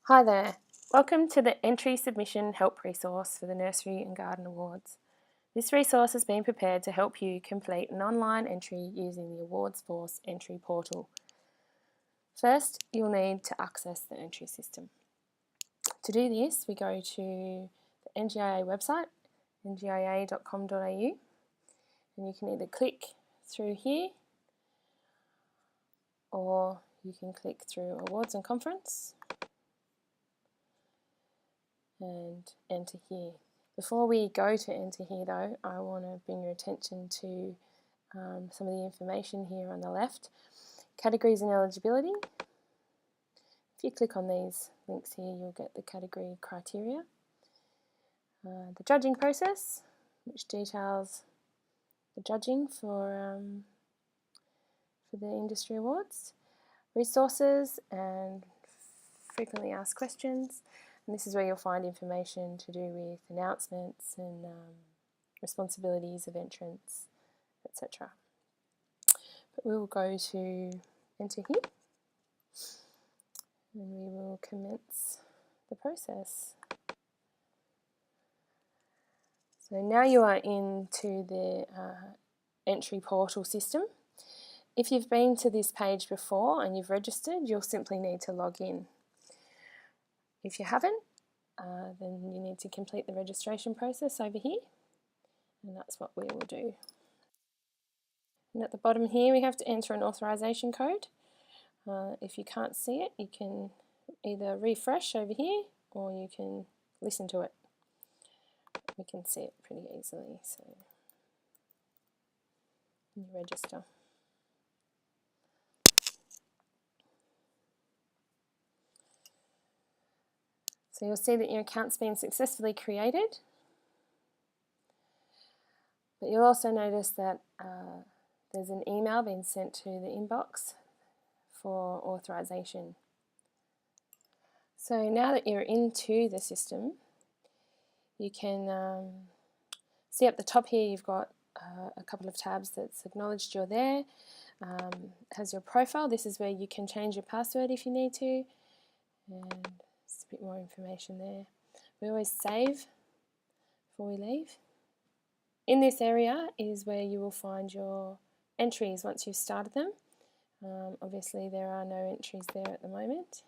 Hi there, welcome to the Entry Submission Help resource for the Nursery and Garden Awards. This resource has been prepared to help you complete an online entry using the Awards Force entry portal. First, you'll need to access the entry system. To do this, we go to the NGIA website, ngia.com.au, and you can either click through here or you can click through Awards and Conference and enter here. Before we go to enter here though, I want to bring your attention to some of the information here on the left. Categories and eligibility. If you click on these links here, you'll get the category criteria. The judging process, which details the judging for the industry awards. Resources and frequently asked questions. And this is where you'll find information to do with announcements and responsibilities of entrants, etc. But we will go to enter here and we will commence the process. So now you are into the entry portal system. If you've been to this page before and you've registered, you'll simply need to log in. If you haven't, then you need to complete the registration process over here, and that's what we will do. And at the bottom here, we have to enter an authorization code. If you can't see it, you can either refresh over here or you can listen to it. We can see it pretty easily, so you register. So you'll see that your account's been successfully created, but you'll also notice that there's an email being sent to the inbox for authorization. So now that you're into the system, you can see up the top here you've got a couple of tabs that's acknowledged you're there. It has your profile. This is where you can change your password if you need to, and there's a bit more information there. We always save before we leave. In this area is where you will find your entries once you've started them. Obviously there are no entries there at the moment.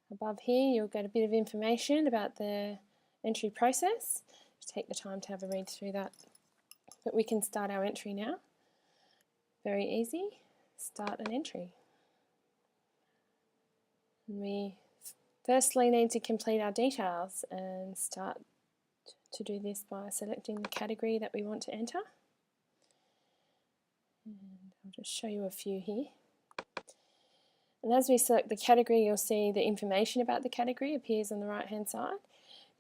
Above here you'll get a bit of information about the entry process. Just take the time to have a read through that. But we can start our entry now. Very easy. Start an entry. We firstly need to complete our details and start to do this by selecting the category that we want to enter. And I'll just show you a few here. And as we select the category, you'll see the information about the category appears on the right hand side.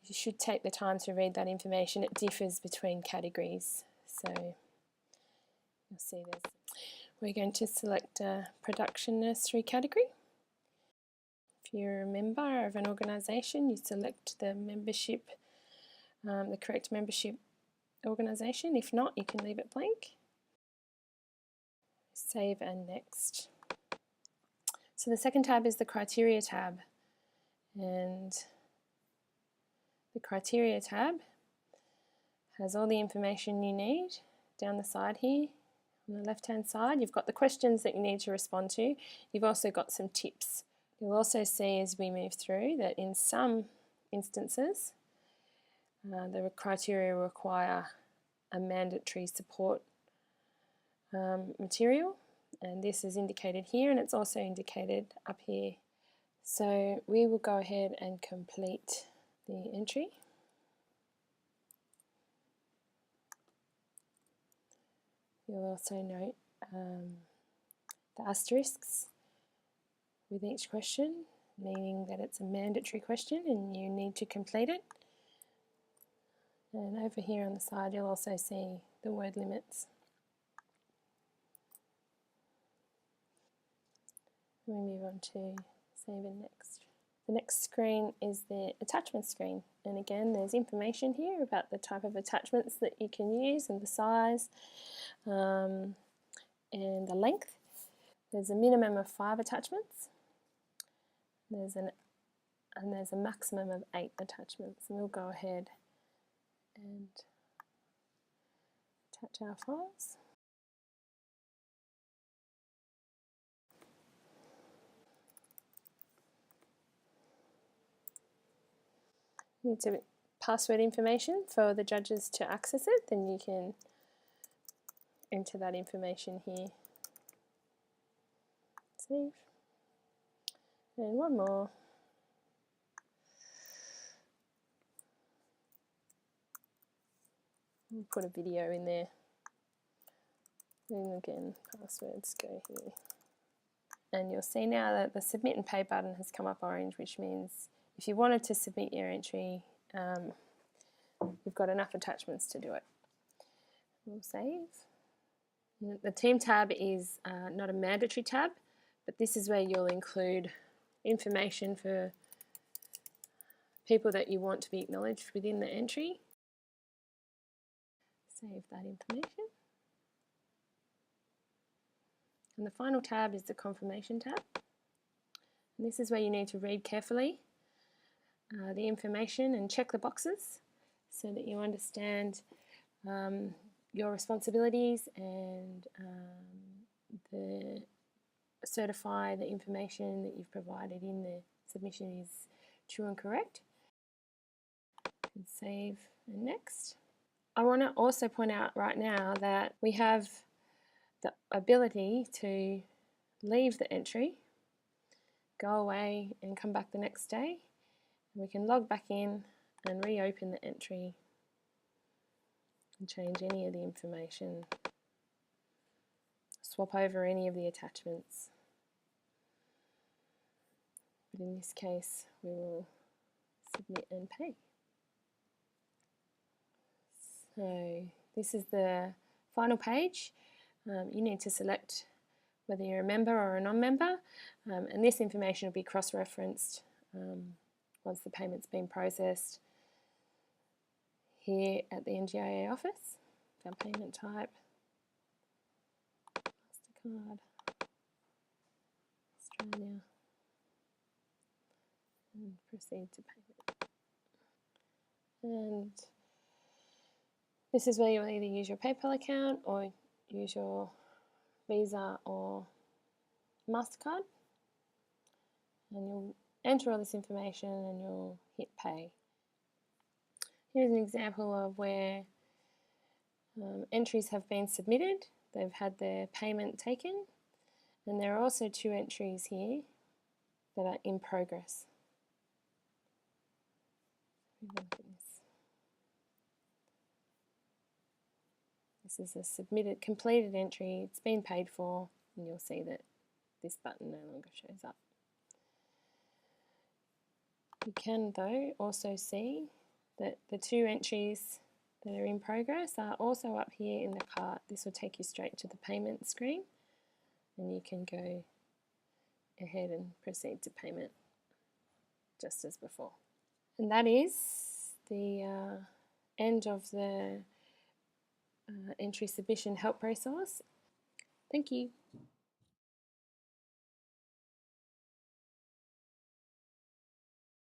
You should take the time to read that information. It differs between categories. So you'll see we're going to select a production nursery category. If you're a member of an organisation, you select the membership, the correct membership organisation. If not, you can leave it blank. Save and next. So the second tab is the criteria tab, and the criteria tab has all the information you need down the side here. On the left hand side you've got the questions that you need to respond to. You've also got some tips. You'll also see as we move through that in some instances the criteria require a mandatory support material, and this is indicated here and it's also indicated up here. So we will go ahead and complete the entry. You'll also note the asterisks with each question, meaning that it's a mandatory question and you need to complete it. And over here on the side you'll also see the word limits. We move on to save and next. The next screen is the attachment screen, and again there's information here about the type of attachments that you can use and the size and the length. There's a minimum of 5 attachments. there's a maximum of 8 attachments, and we'll go ahead and attach our files. Need to password information for the judges to access it, then you can enter that information here. Save. And one more. We'll put a video in there. And again, passwords go here. And you'll see now that the submit and pay button has come up orange, which means if you wanted to submit your entry, you've got enough attachments to do it. We'll save. The team tab is not a mandatory tab, but this is where you'll include information for people that you want to be acknowledged within the entry. Save that information. And the final tab is the confirmation tab. And this is where you need to read carefully the information and check the boxes so that you understand your responsibilities and certify the information that you've provided in the submission is true and correct. And save and next. I want to also point out right now that we have the ability to leave the entry, go away and come back the next day. We can log back in and reopen the entry and change any of the information, swap over any of the attachments. But in this case, we will submit and pay. So this is the final page. You need to select whether you're a member or a non-member, and this information will be cross-referenced once the payment's been processed here at the NGIA office. Our payment type, MasterCard, Australia, and proceed to payment. And this is where you'll either use your PayPal account or use your Visa or MasterCard, and you'll enter all this information and you'll hit pay. Here's an example of where entries have been submitted, they've had their payment taken, and there are also 2 entries here that are in progress. This is a completed entry, it's been paid for, and you'll see that this button no longer shows up. You can, though, also see that the 2 entries that are in progress are also up here in the cart. This will take you straight to the payment screen, and you can go ahead and proceed to payment just as before. And that is the end of the entry submission help resource. Thank you.